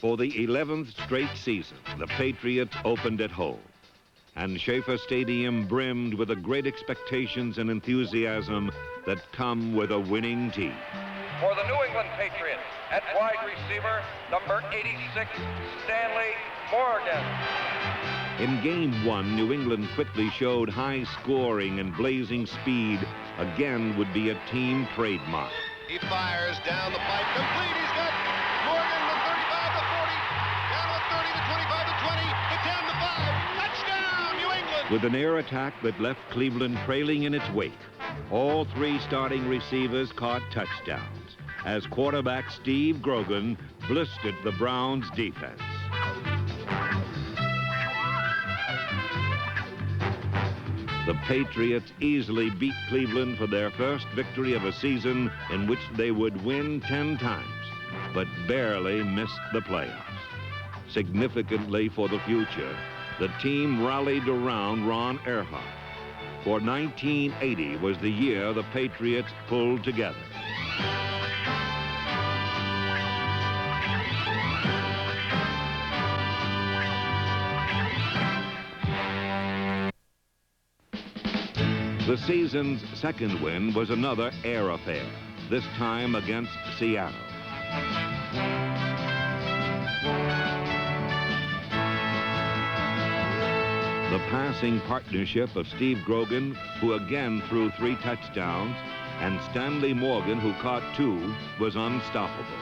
For the 11th straight season, the Patriots opened at home, and Schaefer Stadium brimmed with the great expectations and enthusiasm that come with a winning team. For the New England Patriots, at wide receiver, number 86, Stanley Morgan. In Game 1, New England quickly showed high scoring and blazing speed again would be a team trademark. He fires down the pipe, complete, he's got Morgan, the 35, the 40, down the 30, the 25, the 20, the 10, the 5, touchdown, New England! With an air attack that left Cleveland trailing in its wake, all three starting receivers caught touchdowns as quarterback Steve Grogan blistered the Browns' defense. The Patriots easily beat Cleveland for their first victory of a season in which they would win 10 times, but barely missed the playoffs. Significantly for the future, the team rallied around Ron Earhart. For 1980 was the year the Patriots pulled together. The season's second win was another air affair, this time against Seattle. The passing partnership of Steve Grogan, who again threw 3 touchdowns, and Stanley Morgan, who caught 2, was unstoppable.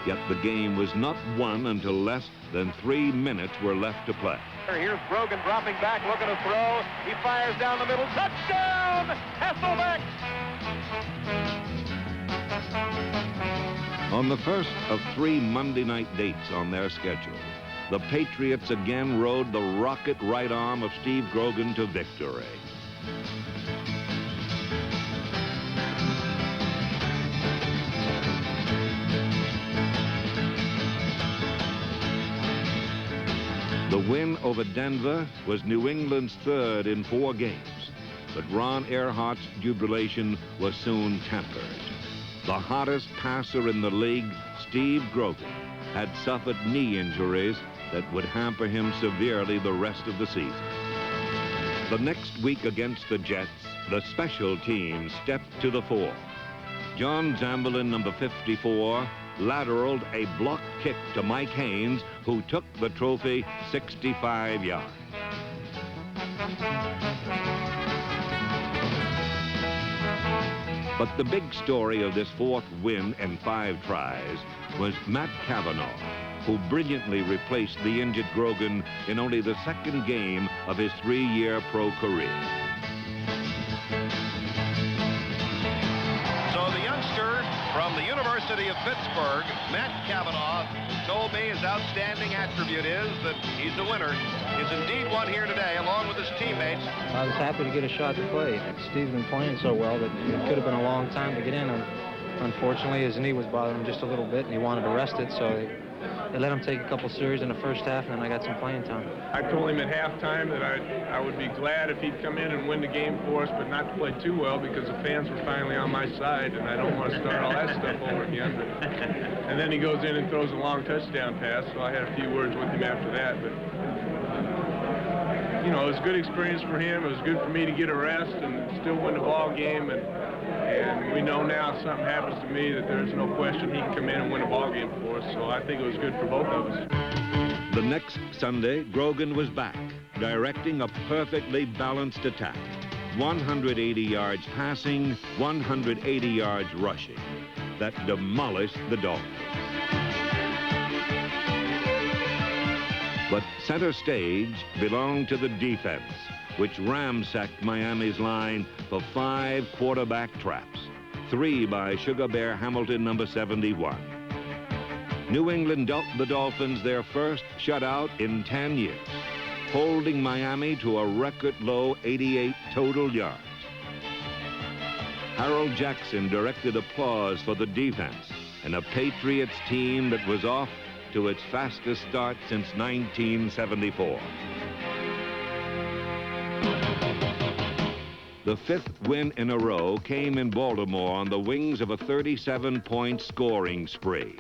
Yet the game was not won until less than 3 minutes were left to play. Here's Grogan dropping back, looking to throw. He fires down the middle. Touchdown! Hasselbeck! On the first of 3 Monday night dates on their schedule, the Patriots again rode the rocket right arm of Steve Grogan to victory. The win over Denver was New England's 3rd in 4 games, but Ron Earhart's jubilation was soon tempered. The hottest passer in the league, Steve Grogan, had suffered knee injuries that would hamper him severely the rest of the season. The next week against the Jets, the special teams stepped to the fore. John Zamberlin, number 54, lateraled a blocked kick to Mike Haynes, who took the trophy 65 yards. But the big story of this 4th win in 5 tries was Matt Cavanaugh, who brilliantly replaced the injured Grogan in only the 2nd game of his 3-year pro career. So the youngster from the University of Pittsburgh, Matt Cavanaugh, told me his outstanding attribute is that he's a winner. Is indeed one here today, along with his teammates. I was happy to get a shot to play. Steve's been playing so well that it could have been a long time to get in. Unfortunately, his knee was bothering him just a little bit, and he wanted to rest it, so they let him take a couple series in the first half, and then I got some playing time. I told him at halftime that I would be glad if he'd come in and win the game for us, but not to play too well because the fans were finally on my side, and I don't want to start all that stuff over again. And then he goes in and throws a long touchdown pass, so I had a few words with him after that. But you know, it was a good experience for him. It was good for me to get a rest and still win the ball game. And we know now if something happens to me that there's no question he can come in and win a ball game for us. So I think it was good for both of us. The next Sunday, Grogan was back, directing a perfectly balanced attack. 180 yards passing, 180 yards rushing. That demolished the Dolphins. But center stage belonged to the defense, which ramsacked Miami's line for 5 quarterback traps, 3 by Sugar Bear Hamilton, number 71. New England dealt the Dolphins their first shutout in 10 years, holding Miami to a record-low 88 total yards. Harold Jackson directed applause for the defense and a Patriots team that was off to its fastest start since 1974. The 5th win in a row came in Baltimore on the wings of a 37-point scoring spree.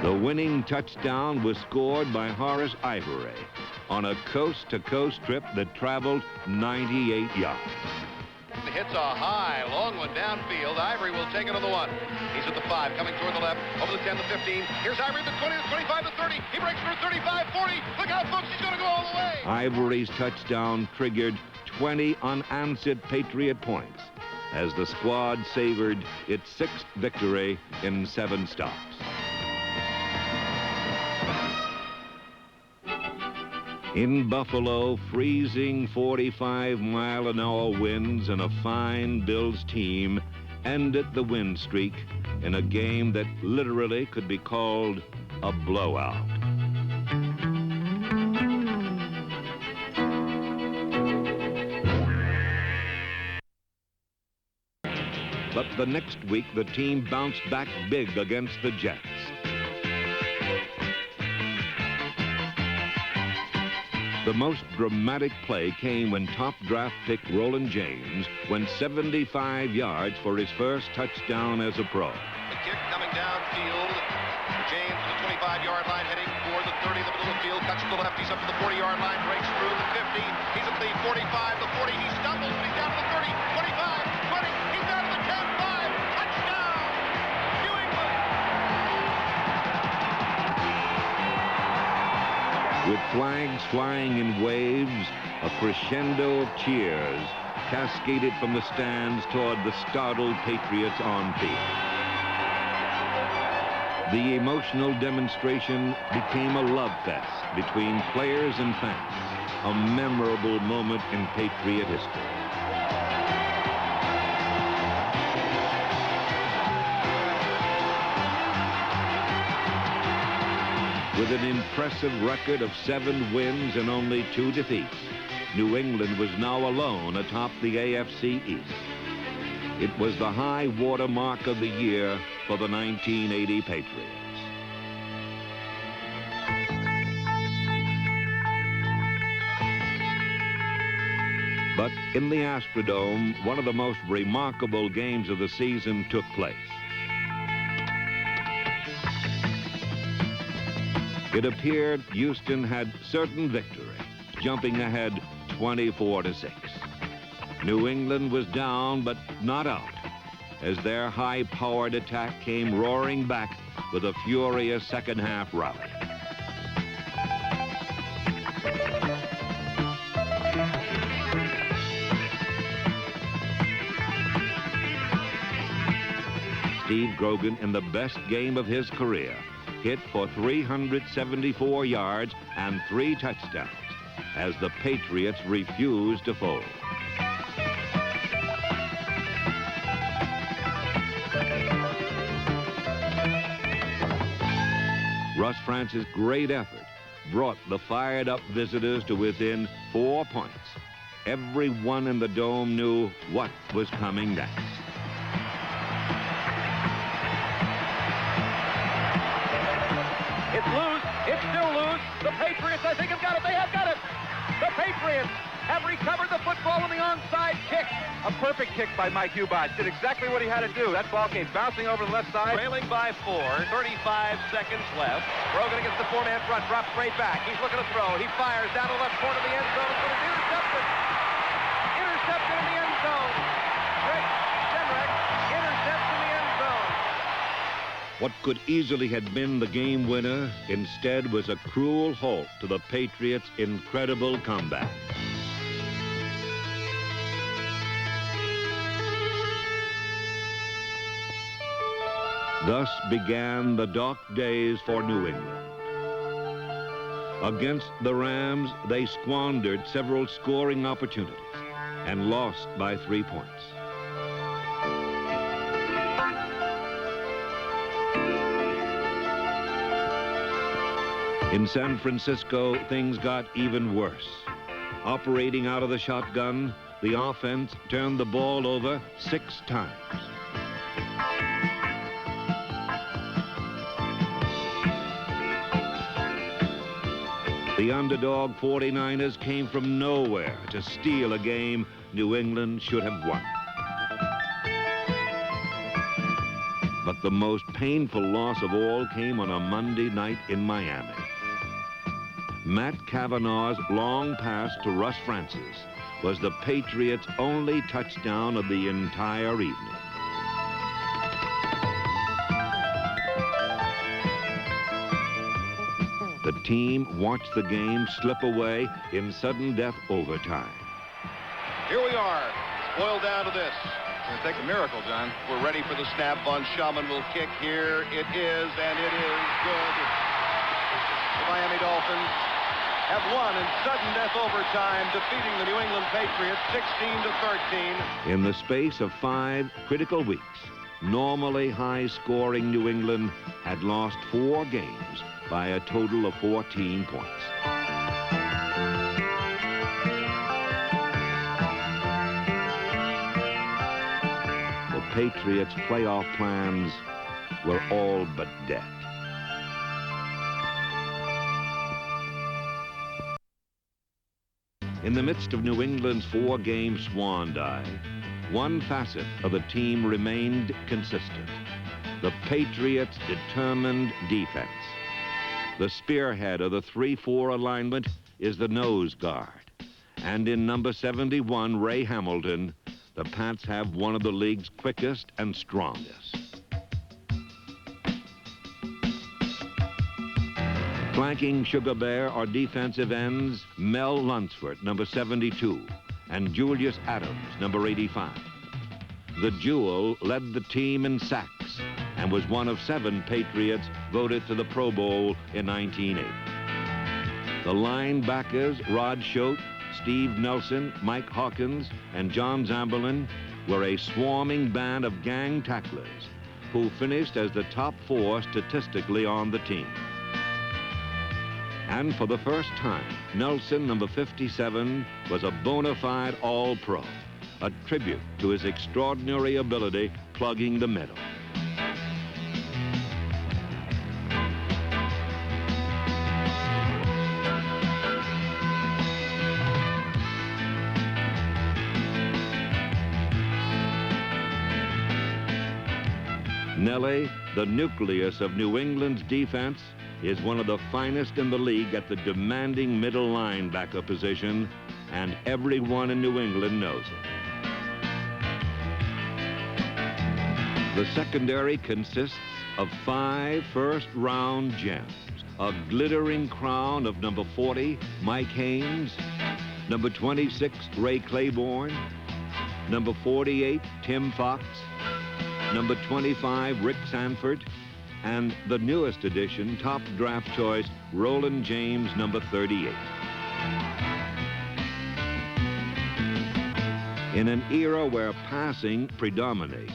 The winning touchdown was scored by Horace Ivory on a coast-to-coast trip that traveled 98 yards. Hits a high, long one downfield. Ivory will take another one. He's at the 5, coming toward the left, over the 10, the 15. Here's Ivory at the 20, the 25, the 30. He breaks through 35, 40. Look out, folks, he's going to go all the way. Ivory's touchdown triggered 20 unanswered Patriot points as the squad savored its 6th victory in 7 stops. In Buffalo, freezing 45-mile-an-hour winds and a fine Bills team ended the win streak in a game that literally could be called a blowout. But the next week, the team bounced back big against the Jets. The most dramatic play came when top draft pick Roland James went 75 yards for his first touchdown as a pro. The kick coming downfield. James to the 25-yard line, heading for the 30 in the middle of the field. Cuts to the left. He's up to the 40-yard line. Breaks through the 50. He's at the 45, the 40. He stumbles, but he's down to the 30, 25, 20. He's down to the 10, 5. Touchdown! New England! With flags flying in waves, a crescendo of cheers cascaded from the stands toward the startled Patriots on field. The emotional demonstration became a love fest between players and fans, a memorable moment in Patriot history. With an impressive record of 7 wins and only 2 defeats, New England was now alone atop the AFC East. It was the high water mark of the year for the 1980 Patriots. But in the Astrodome, one of the most remarkable games of the season took place. It appeared Houston had certain victory, jumping ahead 24-6. New England was down, but not out, as their high-powered attack came roaring back with a furious second-half rally. Steve Grogan, in the best game of his career, hit for 374 yards and 3 touchdowns as the Patriots refused to fold. Russ France's great effort brought the fired-up visitors to within 4 points. Everyone in the dome knew what was coming next. It's loose. It's still loose. The Patriots, I think, have got it. They have got it. The Patriots have recovered the football on the onside kick. A perfect kick by Mike Hubach. Did exactly what he had to do. That ball came bouncing over the left side. Trailing by 4, 35 seconds left. Grogan against the 4-man front. Drops straight back. He's looking to throw. He fires down the left corner of the end zone. It's intercepted. Intercepted in the end zone. Rick Jenrek intercepts in the end zone. What could easily have been the game winner instead was a cruel halt to the Patriots' incredible comeback. Thus began the dark days for New England. Against the Rams, they squandered several scoring opportunities and lost by 3 points. In San Francisco, things got even worse. Operating out of the shotgun, the offense turned the ball over 6 times. The underdog 49ers came from nowhere to steal a game New England should have won. But the most painful loss of all came on a Monday night in Miami. Matt Cavanaugh's long pass to Russ Francis was the Patriots' only touchdown of the entire evening. The team watched the game slip away in sudden death overtime. Here we are. It's boiled down to this. It's going to take a miracle, John. We're ready for the snap. Von Schaumann will kick here. It is, and it is good. The Miami Dolphins have won in sudden death overtime, defeating the New England Patriots 16-13. In the space of 5 critical weeks, normally high-scoring New England had lost 4 games by a total of 14 points. The Patriots' playoff plans were all but dead. In the midst of New England's 4-game swan dive, one facet of the team remained consistent: the Patriots' determined defense. The spearhead of the 3-4 alignment is the nose guard. And in number 71, Ray Hamilton, the Pats have one of the league's quickest and strongest. Flanking Sugar Bear are defensive ends Mel Lunsford, number 72, and Julius Adams, number 85. The Jewel led the team in sacks and was one of 7 Patriots voted to the Pro Bowl in 1980. The linebackers, Rod Schote, Steve Nelson, Mike Hawkins, and John Zamberlin, were a swarming band of gang tacklers who finished as the top 4 statistically on the team. And for the first time, Nelson, number 57, was a bona fide All-Pro, a tribute to his extraordinary ability plugging the middle. Nelly, the nucleus of New England's defense, is one of the finest in the league at the demanding middle linebacker position, and everyone in New England knows it. The secondary consists of 5 first-round gems: a glittering crown of number 40, Mike Haynes, number 26, Ray Claiborne, number 48, Tim Fox, number 25, Rick Sanford, and the newest addition, top draft choice, Roland James, number 38. In an era where passing predominates,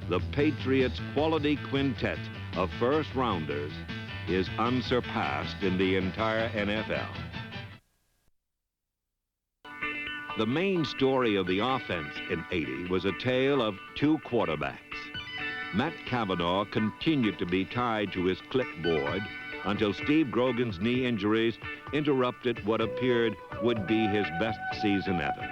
the Patriots' quality quintet of first-rounders is unsurpassed in the entire NFL. The main story of the offense in '80 was a tale of 2 quarterbacks. Matt Cavanaugh continued to be tied to his clipboard until Steve Grogan's knee injuries interrupted what appeared would be his best season ever.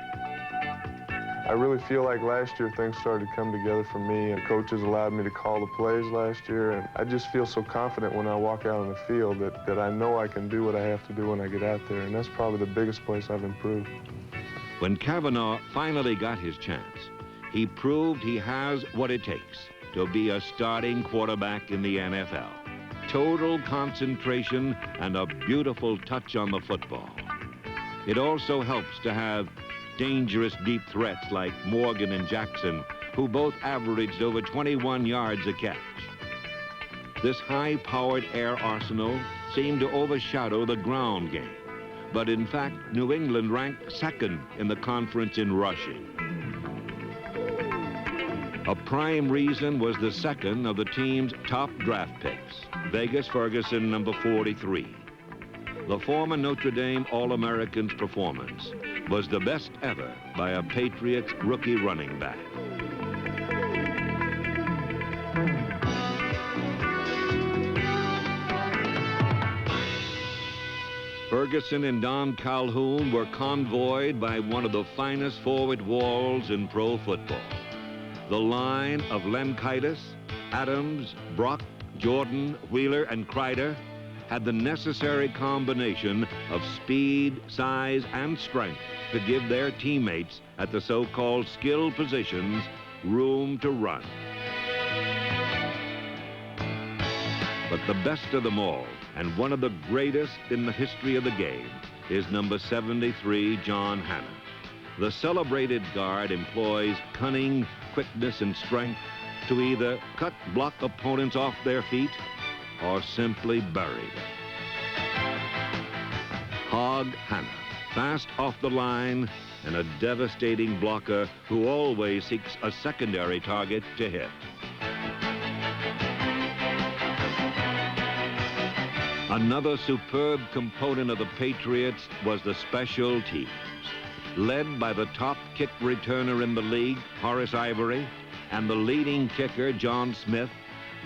I really feel like last year things started to come together for me, and coaches allowed me to call the plays last year, and I just feel so confident when I walk out on the field that I know I can do what I have to do when I get out there, and that's probably the biggest place I've improved. When Cavanaugh finally got his chance, he proved he has what it takes to be a starting quarterback in the NFL. Total concentration and a beautiful touch on the football. It also helps to have dangerous deep threats like Morgan and Jackson, who both averaged over 21 yards a catch. This high-powered air arsenal seemed to overshadow the ground game, but in fact, New England ranked second in the conference in rushing. A prime reason was the second of the team's top draft picks, Vegas Ferguson, number 43. The former Notre Dame All-American's performance was the best ever by a Patriots rookie running back. Ferguson and Don Calhoun were convoyed by one of the finest forward walls in pro football. The line of Lenkaitis, Adams, Brock, Jordan, Wheeler, and Kreider had the necessary combination of speed, size, and strength to give their teammates at the so-called skill positions room to run. But the best of them all, and one of the greatest in the history of the game, is number 73, John Hannah. The celebrated guard employs cunning, quickness, and strength to either cut block opponents off their feet or simply bury them. Hog Hannah, fast off the line and a devastating blocker who always seeks a secondary target to hit. Another superb component of the Patriots was the special teams. Led by the top kick returner in the league, Horace Ivory, and the leading kicker, John Smith,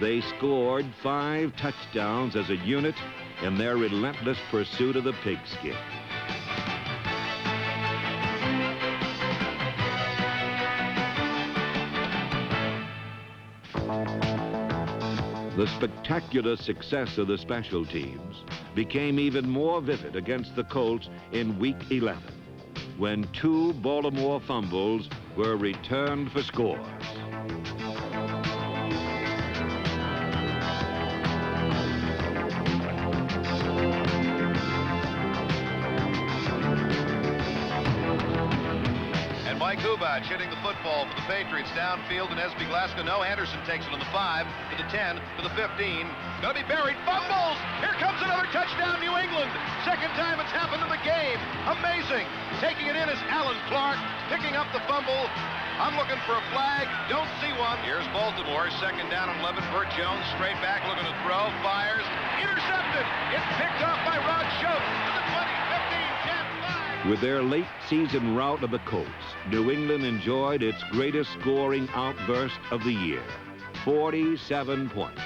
they scored 5 touchdowns as a unit in their relentless pursuit of the pigskin. The spectacular success of the special teams became even more vivid against the Colts in Week 11, when 2 Baltimore fumbles were returned for scores. Mike Hubach hitting the football for the Patriots downfield, and Esby Glasgow. No, Anderson takes it on the 5, to the 10, to the 15. Gonna be buried. Fumbles! Here comes another touchdown, New England. Second time it's happened in the game. Amazing. Taking it in is Alan Clark, picking up the fumble. I'm looking for a flag. Don't see one. Here's Baltimore. Second down and 11. Burt Jones straight back, looking to throw. Fires. Intercepted. It's picked off by Rod Schultz to the 20, 15, 10, 5. With their late season rout of the Colts, New England enjoyed its greatest scoring outburst of the year, 47 points.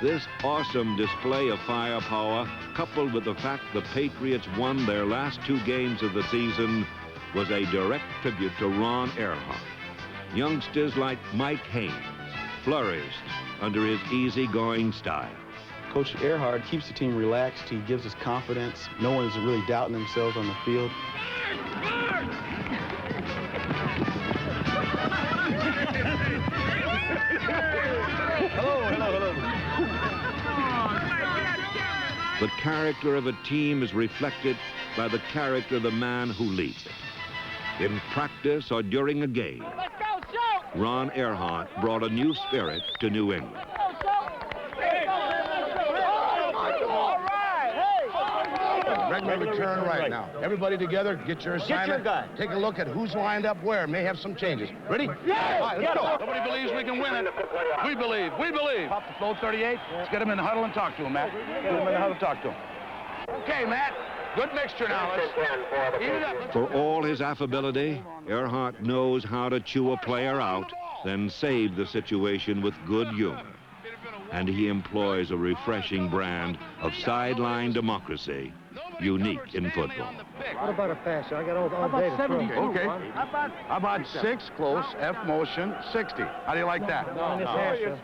This awesome display of firepower, coupled with the fact the Patriots won their last 2 games of the season, was a direct tribute to Ron Earhart. Youngsters like Mike Haynes flourished under his easygoing style. Coach Earhart keeps the team relaxed. He gives us confidence. No one is really doubting themselves on the field. Hello. The character of a team is reflected by the character of the man who leads it. In practice or during a game, Ron Earhart brought a new spirit to New England. Regular return right now. Everybody together, get your assignment. Get your guy. Take a look at who's lined up where. May have some changes. Ready? Yes! All right, let's go. Nobody believes we can win it. We believe. We believe. Pop the flow 38. Let's get him in the huddle and talk to him, Matt. Get him in the huddle and talk to him. Okay, Matt. Good mixture now. Let's eat it up. For all his affability, Earhart knows how to chew a player out, then save the situation with good humor. And he employs a refreshing brand of sideline democracy, unique in football. What about a pass? I got all day to throw. Okay. How about 6 close, F motion, 60. How do you like that? Okay.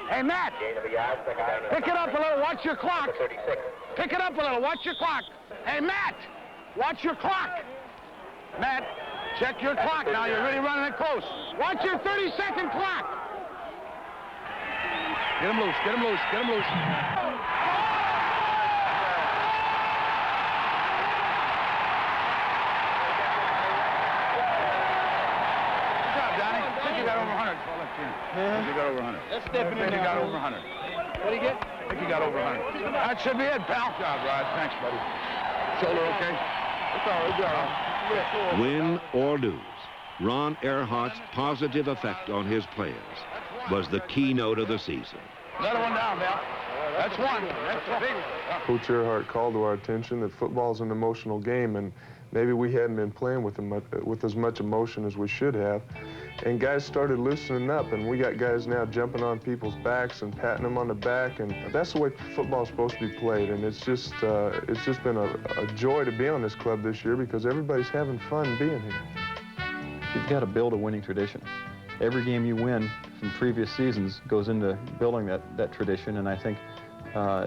Hey, Matt, pick it up a little. Watch your clock. Pick it up a little. Watch your clock. Hey, Matt, watch your clock. Matt, check your clock now. You're really running it close. Watch your 30-second clock. Get him loose. Get him loose. Get him loose. You got over 100. You got over 100. Let's step in there. You got over 100. What do you get? I think you got over 100. That should be it, pal. Good job, Rod. Thanks, buddy. Shoulder okay? It's all right. Win or lose, Ron Earhart's positive effect on his players was the keynote of the season. Another one down, Bill. That's one. That's a big one. Coach Earhart called to our attention that football is an emotional game, and maybe we hadn't been playing with as much emotion as we should have. And guys started loosening up, and we got guys now jumping on people's backs and patting them on the back, and that's the way football's supposed to be played. And it's just been a joy to be on this club this year because everybody's having fun being here. You've got to build a winning tradition. Every game you win from previous seasons goes into building that tradition, and I think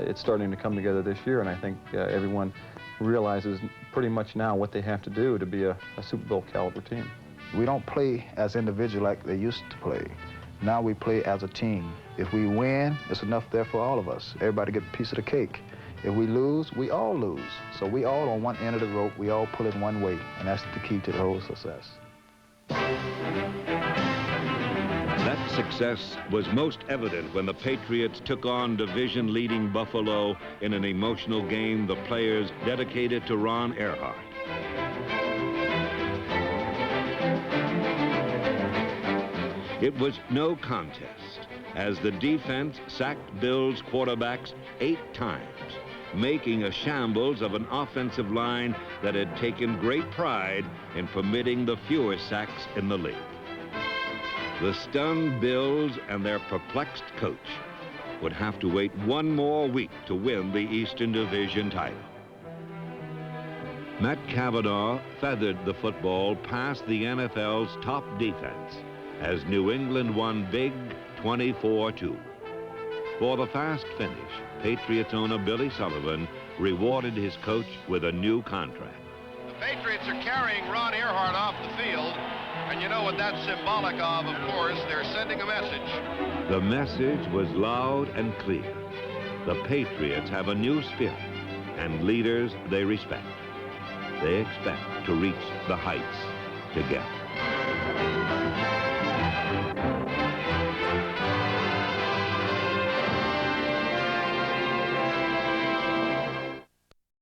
it's starting to come together this year, and I think everyone realizes pretty much now what they have to do to be a Super Bowl caliber team. We don't play as individuals like they used to play. Now we play as a team. If we win, it's enough there for all of us. Everybody get a piece of the cake. If we lose, we all lose. So we all on one end of the rope, we all pull it one way, and that's the key to the whole success. That success was most evident when the Patriots took on division-leading Buffalo in an emotional game the players dedicated to Ron Earhart. It was no contest, as the defense sacked Bills quarterbacks 8 times, making a shambles of an offensive line that had taken great pride in permitting the fewest sacks in the league. The stunned Bills and their perplexed coach would have to wait one more week to win the Eastern Division title. Matt Cavanaugh feathered the football past the NFL's top defense as New England won big 24-2. For the fast finish, Patriots owner Billy Sullivan rewarded his coach with a new contract. The Patriots are carrying Ron Earhart off the field, and you know what that's symbolic of course. They're sending a message. The message was loud and clear. The Patriots have a new spirit and leaders they respect. They expect to reach the heights together.